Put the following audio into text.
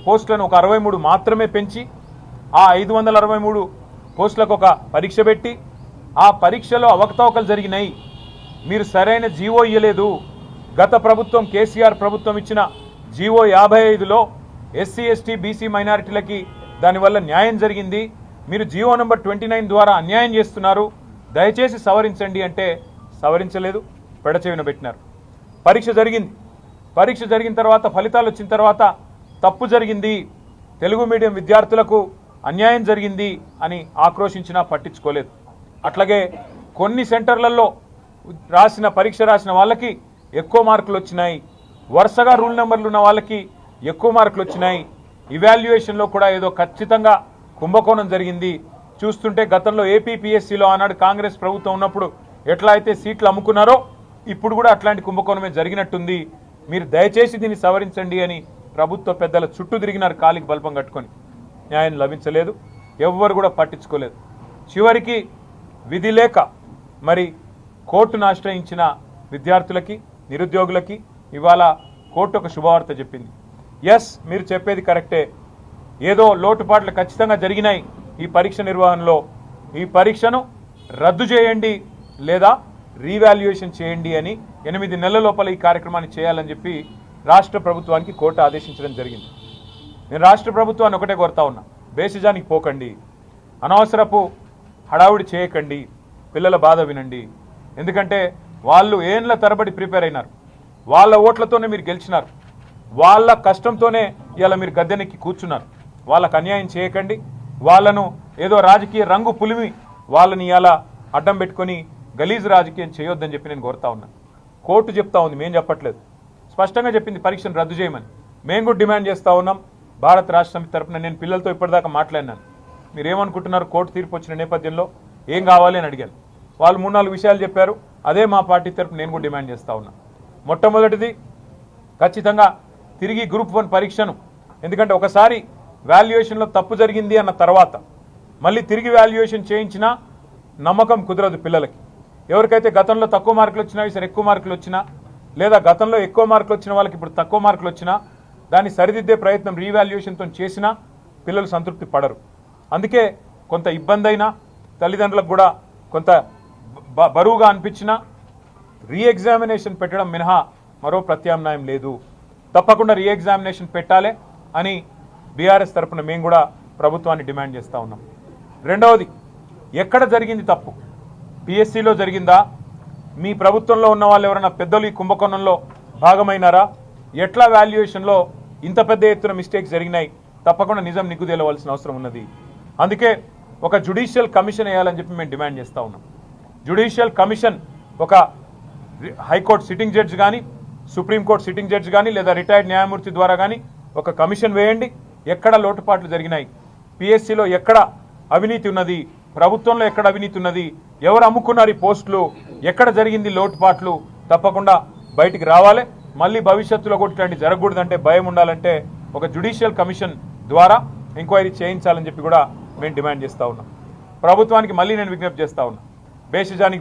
పోస్టులను ఒక 63 మాత్రమే పెంచి ఆ 563 పోస్టులకు ఒక పరీక్ష పెట్టి ఆ పరీక్షలో అవకతవకలు జరిగినాయి, మీరు సరైన జీవో ఇయ్యలేదు, గత ప్రభుత్వం కేసీఆర్ ప్రభుత్వం ఇచ్చిన జీవో 55లో ఎస్సీ ఎస్టీ బీసీ మైనారిటీలకి దానివల్ల న్యాయం జరిగింది, మీరు జీవో నంబర్ 29 ద్వారా అన్యాయం చేస్తున్నారు, దయచేసి సవరించండి అంటే సవరించలేదు, పెడచెవిన పెట్టినారు. పరీక్ష జరిగిన తర్వాత ఫలితాలు వచ్చిన తర్వాత తప్పు జరిగింది, తెలుగు మీడియం విద్యార్థులకు అన్యాయం జరిగింది అని ఆక్రోశించినా పట్టించుకోలేదు. అట్లాగే కొన్ని సెంటర్లలో పరీక్ష రాసిన వాళ్ళకి ఎక్కువ మార్కులు వచ్చినాయి, వరుసగా రూల్ నెంబర్లు ఉన్న వాళ్ళకి ఎక్కువ మార్కులు వచ్చినాయి, ఇవాల్యుయేషన్లో కూడా ఏదో ఖచ్చితంగా కుంభకోణం జరిగింది. చూస్తుంటే గతంలో ఏపీపీఎస్సీలో ఆనాడు కాంగ్రెస్ ప్రభుత్వం ఉన్నప్పుడు ఎట్లా అయితే సీట్లు అమ్ముకున్నారో ఇప్పుడు కూడా అట్లాంటి కుంభకోణమే జరిగినట్టుంది, మీరు దయచేసి దీన్ని సవరించండి అని ప్రభుత్వ పెద్దల చుట్టూ తిరిగినారు కాలికి బల్పం కట్టుకొని. న్యాయం లభించలేదు, ఎవ్వరు కూడా పట్టించుకోలేదు. చివరికి విధి లేక మరి కోర్టును ఆశ్రయించిన విద్యార్థులకి నిరుద్యోగులకి ఇవాళ కోర్టు ఒక శుభవార్త చెప్పింది. ఎస్, మీరు చెప్పేది కరెక్టే, ఏదో లోటుపాట్లు ఖచ్చితంగా జరిగినాయి ఈ పరీక్ష నిర్వహణలో, ఈ పరీక్షను రద్దు చేయండి లేదా రీవాల్యుయేషన్ చేయండి అని 8 నెలల లోపల ఈ కార్యక్రమాన్ని చేయాలని చెప్పి రాష్ట్ర ప్రభుత్వానికి కోర్టు ఆదేశించడం జరిగింది. నేను రాష్ట్ర ప్రభుత్వాన్ని ఒకటే కోరుతా ఉన్నా, బేసిజానికి పోకండి, అనవసరపు హడావుడి చేయకండి, పిల్లల బాధ వినండి. ఎందుకంటే వాళ్ళు ఏండ్ల తరబడి ప్రిపేర్ అయినారు, వాళ్ళ ఓట్లతోనే మీరు గెలిచినారు, వాళ్ళ కష్టంతోనే ఇలా మీరు గద్దెనెక్కి కూర్చున్నారు. వాళ్ళకు అన్యాయం చేయకండి, వాళ్ళను ఏదో రాజకీయ రంగు పులిమి వాళ్ళని ఇలా అడ్డం పెట్టుకొని గలీజు రాజకీయం చేయొద్దని చెప్పి నేను కోరుతా ఉన్నాను. కోర్టు చెప్తా ఉంది, మేము చెప్పట్లేదు, స్పష్టంగా చెప్పింది పరీక్షను రద్దు చేయమని. మేము కూడా డిమాండ్ చేస్తూ ఉన్నాం. భారత రాష్ట్ర సమితి తరఫున నేను పిల్లలతో ఇప్పటిదాకా మాట్లాడినాను. మీరు ఏమనుకుంటున్నారు, కోర్టు తీర్పు వచ్చిన నేపథ్యంలో ఏం కావాలి అని అడిగాను. వాళ్ళు 3-4 విషయాలు చెప్పారు. అదే మా పార్టీ తరఫున నేను కూడా డిమాండ్ చేస్తూ ఉన్నా. మొట్టమొదటిది ఖచ్చితంగా తిరిగి గ్రూప్ 1 పరీక్షను, ఎందుకంటే ఒకసారి వాల్యుయేషన్లో తప్పు జరిగింది అన్న తర్వాత మళ్ళీ తిరిగి వాల్యుయేషన్ చేయించినా నమ్మకం కుదరదు పిల్లలకి. ఎవరికైతే గతంలో తక్కువ మార్కులు వచ్చినా ఈసారి ఎక్కువ మార్కులు వచ్చినా, లేదా గతంలో ఎక్కువ మార్కులు వచ్చిన వాళ్ళకి ఇప్పుడు తక్కువ మార్కులు వచ్చినా దాన్ని సరిదిద్దే ప్రయత్నం రీవాల్యుయేషన్తో చేసినా పిల్లలు సంతృప్తి పడరు. అందుకే కొంత ఇబ్బంది అయినా, తల్లిదండ్రులకు కూడా కొంత బరువుగా అనిపించినా రీఎగ్జామినేషన్ పెట్టడం మినహా మరో ప్రత్యామ్నాయం లేదు. తప్పకుండా రీఎగ్జామినేషన్ పెట్టాలి అని బీఆర్ఎస్ తరఫున మేము కూడా ప్రభుత్వాన్ని డిమాండ్ చేస్తూ ఉన్నాం. రెండవది, ఎక్కడ జరిగింది తప్పు? పిఎస్సిలో జరిగిందా? మీ ప్రభుత్వంలో ఉన్న వాళ్ళు ఎవరైనా పెద్దలు ఈ కుంభకోణంలో భాగమైనారా? ఎట్లా వాల్యుయేషన్లో ఇంత పెద్ద ఎత్తున మిస్టేక్స్ జరిగినాయి? తప్పకుండా నిజం నిగ్గుదేలవలసిన అవసరం ఉన్నది. అందుకే ఒక జ్యుడిషియల్ కమిషన్ వేయాలని చెప్పి మేము డిమాండ్ చేస్తూ ఉన్నాం. జ్యుడిషియల్ కమిషన్ ఒక హైకోర్టు సిట్టింగ్ జడ్జి కానీ, సుప్రీంకోర్టు సిట్టింగ్ జడ్జి కానీ, లేదా రిటైర్డ్ న్యాయమూర్తి ద్వారా కానీ ఒక కమిషన్ వేయండి. ఎక్కడ లోటుపాట్లు జరిగినాయి, పిఎస్సిలో ఎక్కడ అవినీతి ఉన్నది, ప్రభుత్వంలో ఎక్కడ అవినీతి ఉన్నది, ఎవరు అమ్ముకున్నారు ఈ పోస్టులు, ఎక్కడ జరిగింది లోటుపాట్లు, తప్పకుండా బయటికి రావాలి. మళ్ళీ భవిష్యత్తులో కూడా ఇట్లాంటి జరగకూడదంటే, భయం ఉండాలంటే ఒక జ్యుడిషియల్ కమిషన్ ద్వారా ఎంక్వైరీ చేయించాలని చెప్పి కూడా మేము డిమాండ్ చేస్తూ ఉన్నాం. ప్రభుత్వానికి మళ్ళీ నేను విజ్ఞప్తి చేస్తూ ఉన్నా, బేసిజానికి